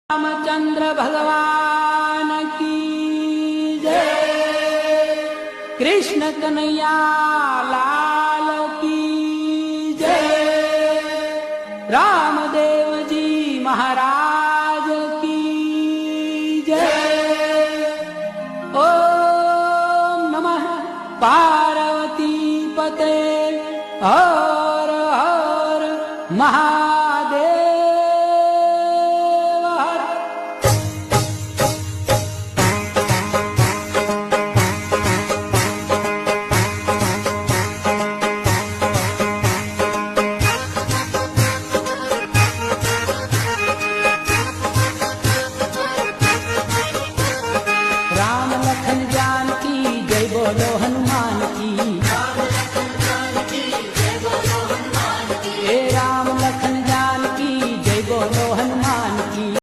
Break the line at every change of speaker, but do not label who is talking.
रामचंद्र भगवान की जय। कृष्ण कन्हैया लाल की जय। रामदेव जी महाराज की जय। ओम नमः पार्वती पते।